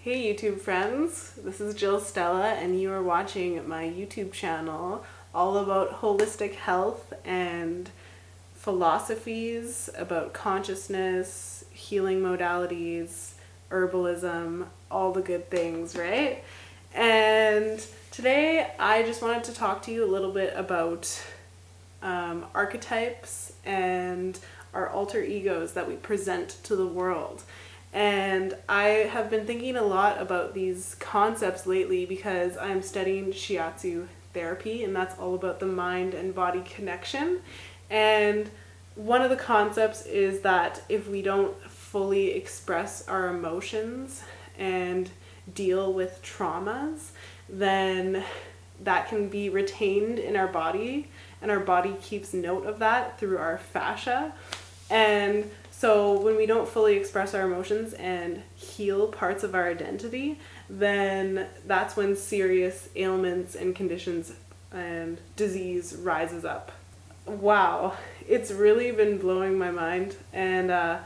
Hey YouTube friends, this is Jill Stella and you are watching my YouTube channel all about holistic health and philosophies about consciousness, healing modalities, herbalism, all the good things, right? And today I just wanted to talk to you a little bit about archetypes and our alter egos that we present to the world. And I have been thinking a lot about these concepts lately because I'm studying shiatsu therapy, and that's all about the mind and body connection. And one of the concepts is that if we don't fully express our emotions and deal with traumas, then that can be retained in our body, and our body keeps note of that through our fascia. And so when we don't fully express our emotions and heal parts of our identity, then that's when serious ailments and conditions and disease rises up. Wow, it's really been blowing my mind, and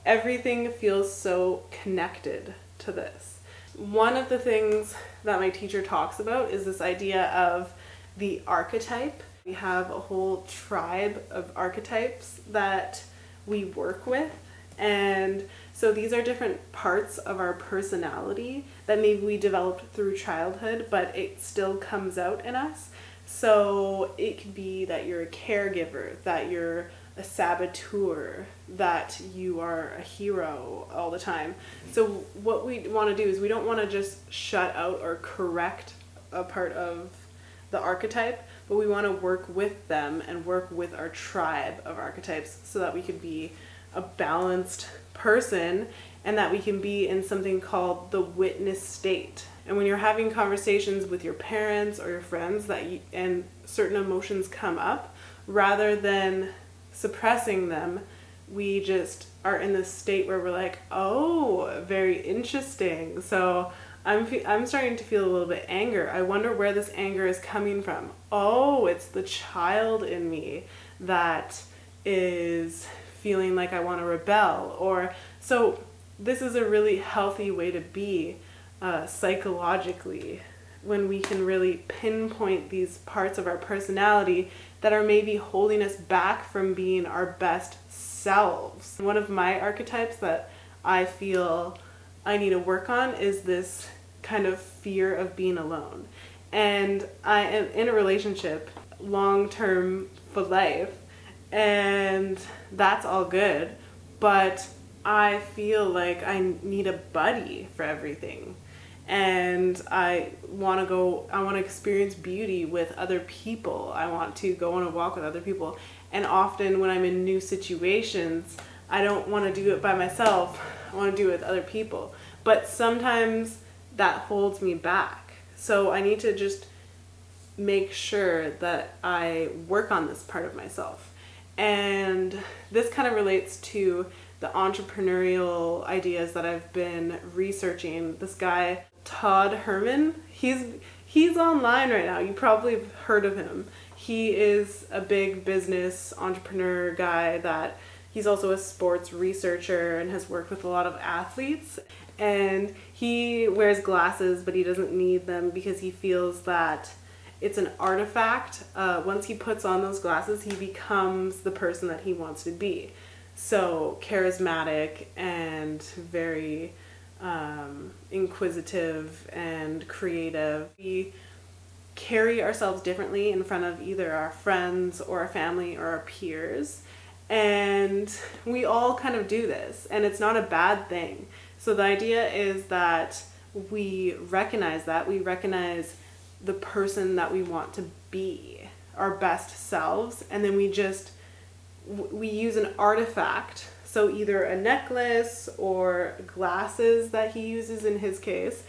everything feels so connected to this. One of the things that my teacher talks about is this idea of the archetype. We have a whole tribe of archetypes that we work with, and so these are different parts of our personality that maybe we developed through childhood, but it still comes out in us. So it could be that you're a caregiver, that you're a saboteur, that you are a hero all the time. So what we want to do is we don't want to just shut out or correct a part of the archetype, but we want to work with them and work with our tribe of archetypes so that we could be a balanced person and that we can be in something called the witness state. And when you're having conversations with your parents or your friends and certain emotions come up, rather than suppressing them, we just are in this state where we're like, oh, very interesting. So I'm starting to feel a little bit anger. I wonder where this anger is coming from. Oh, it's the child in me that is feeling like I want to rebel. So this is a really healthy way to be psychologically, when we can really pinpoint these parts of our personality that are maybe holding us back from being our best selves. One of my archetypes that I feel I need to work on is this kind of fear of being alone. And I am in a relationship long-term for life, and that's all good, but I feel like I need a buddy for everything. And I want to experience beauty with other people. I want to go on a walk with other people. And often when I'm in new situations, I don't want to do it by myself. I want to do it with other people. But sometimes that holds me back. So I need to just make sure that I work on this part of myself. And this kind of relates to the entrepreneurial ideas that I've been researching. This guy, Todd Herman, he's online right now. You probably have heard of him. He is a big business entrepreneur guy that he's also a sports researcher and has worked with a lot of athletes. And he wears glasses, but he doesn't need them because he feels that it's an artifact. Once he puts on those glasses, he becomes the person that he wants to be. So charismatic and very inquisitive and creative. We carry ourselves differently in front of either our friends or our family or our peers. And we all kind of do this, and it's not a bad thing. So the idea is that we recognize the person that we want to be, our best selves, and then we use an artifact. So either a necklace or glasses that he uses in his case.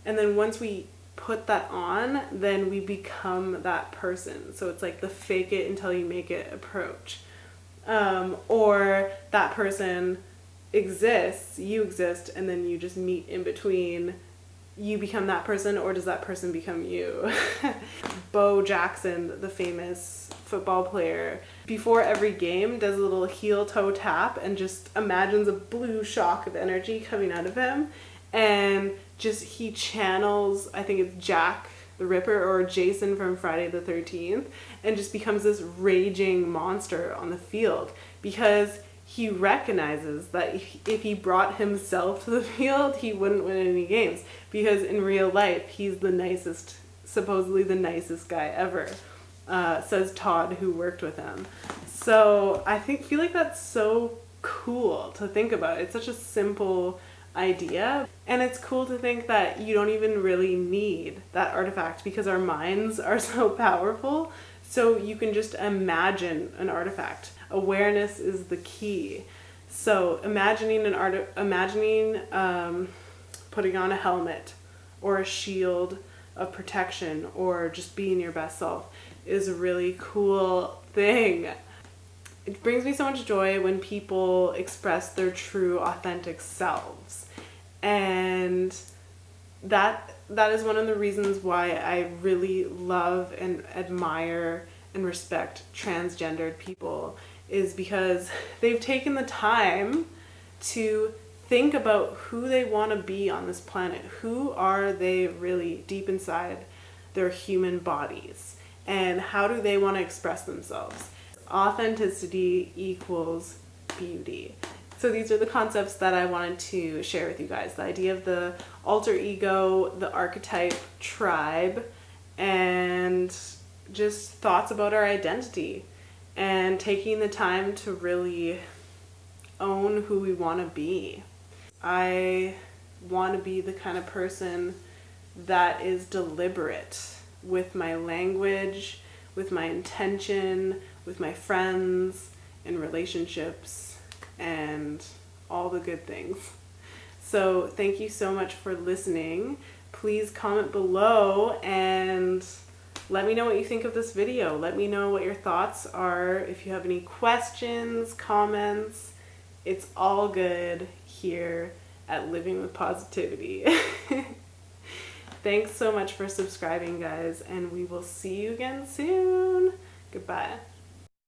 And then once we put that on, then we become that person. So it's like the fake it until you make it approach. Or that person exists, you exist, and then you just meet in between. You become that person, or does that person become you? Bo Jackson, the famous football player, before every game does a little heel toe tap and just imagines a blue shock of energy coming out of him and he channels, I think it's Jack the Ripper or Jason from Friday the 13th, and just becomes this raging monster on the field because he recognizes that if he brought himself to the field, he wouldn't win any games, because in real life, he's the nicest, supposedly the nicest guy ever, says Todd, who worked with him. So I feel like that's so cool to think about. It's such a simple idea, and it's cool to think that you don't even really need that artifact because our minds are so powerful. So you can just imagine an artifact. Awareness is the key. So imagining putting on a helmet or a shield of protection or just being your best self is a really cool thing. It brings me so much joy when people express their true, authentic selves. And that is one of the reasons why I really love and admire and respect transgendered people, is because they've taken the time to think about who they want to be on this planet. Who are they really deep inside their human bodies? And how do they want to express themselves? Authenticity equals beauty. So these are the concepts that I wanted to share with you guys. The idea of the alter ego, the archetype tribe, and just thoughts about our identity, and taking the time to really own who we want to be. I want to be the kind of person that is deliberate with my language, with my intention, with my friends and relationships, and all the good things. So thank you so much for listening. Please comment below and let me know what you think of this video. Let me know what your thoughts are. If you have any questions, comments, it's all good here at Living with Positivity. Thanks so much for subscribing, guys, and we will see you again soon. Goodbye.